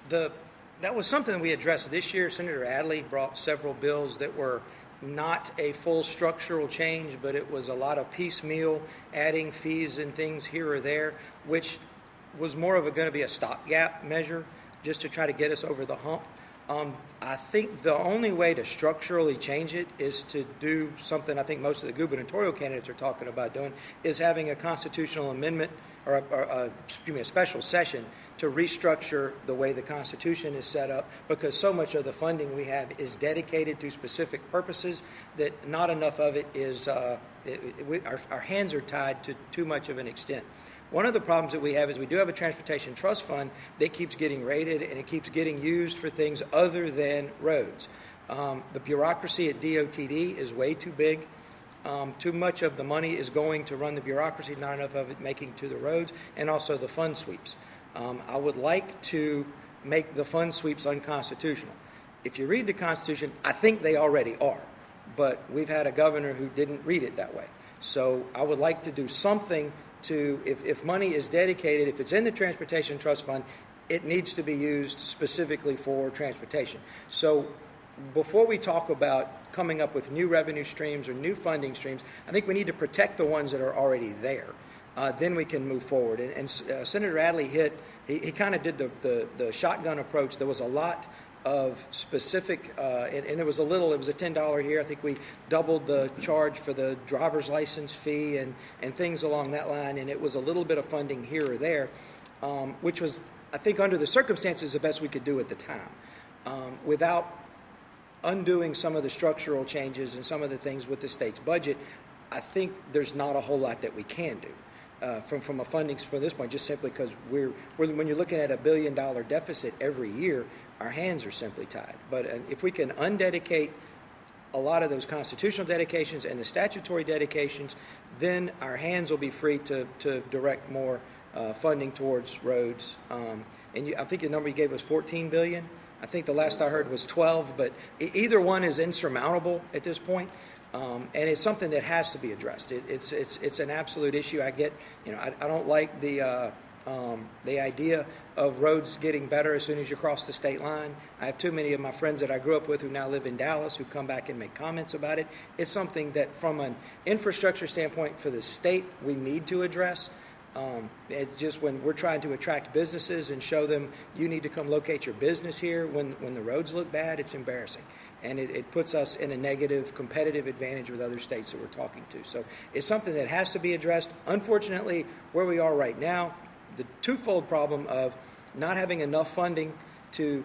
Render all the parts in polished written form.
That was something that we addressed this year. Senator Adley brought several bills that were not a full structural change, but it was a lot of piecemeal, adding fees and things here or there, which was more of going to be a stopgap measure just to try to get us over the hump. I think the only way to structurally change it is to do something I think most of the gubernatorial candidates are talking about doing, is having a constitutional amendment or a special session to restructure the way the Constitution is set up, because so much of the funding we have is dedicated to specific purposes that not enough of it is, our hands are tied to too much of an extent. One of the problems that we have is we do have a transportation trust fund that keeps getting rated and it keeps getting used for things other than roads. The bureaucracy at DOTD is way too big. Too much of the money is going to run the bureaucracy, not enough of it making to the roads, and also the fund sweeps. I would like to make the fund sweeps unconstitutional. If you read the Constitution, I think they already are, but we've had a governor who didn't read it that way. So I would like to do something to, if money is dedicated, if it's in the Transportation Trust Fund, it needs to be used specifically for transportation. So before we talk about coming up with new revenue streams or new funding streams, I think we need to protect the ones that are already there. Then we can move forward. And Senator Adley he kind of did the shotgun approach. There was a lot of specific, and there was it was a $10 here. I think we doubled the charge for the driver's license fee and things along that line, and it was a little bit of funding here or there, which was, I think, under the circumstances, the best we could do at the time, without undoing some of the structural changes and some of the things with the state's budget. I think there's not a whole lot that we can do. From a funding from this point, just simply because when you're looking at $1 billion deficit every year, our hands are simply tied. But if we can undedicate a lot of those constitutional dedications and the statutory dedications, then our hands will be free to direct more funding towards roads. I think the number you gave was $14 billion. I think the last I heard was 12, but either one is insurmountable at this point. And it's something that has to be addressed. It's an absolute issue. I get, I don't like the idea of roads getting better as soon as you cross the state line. I have too many of my friends that I grew up with who now live in Dallas who come back and make comments about it. It's something that from an infrastructure standpoint for the state we need to address. It's just when we're trying to attract businesses and show them you need to come locate your business here, when the roads look bad, it's embarrassing. And it puts us in a negative competitive advantage with other states that we're talking to. So it's something that has to be addressed. Unfortunately, where we are right now, the twofold problem of not having enough funding to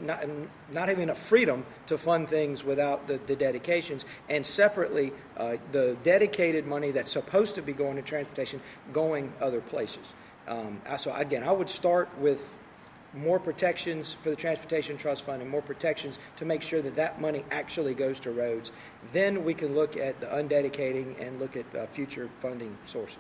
not having enough freedom to fund things without the dedications, and separately the dedicated money that's supposed to be going to transportation going other places. So again, I would start with more protections for the Transportation Trust Fund and more protections to make sure that money actually goes to roads. Then we can look at the undedicating and look at future funding sources.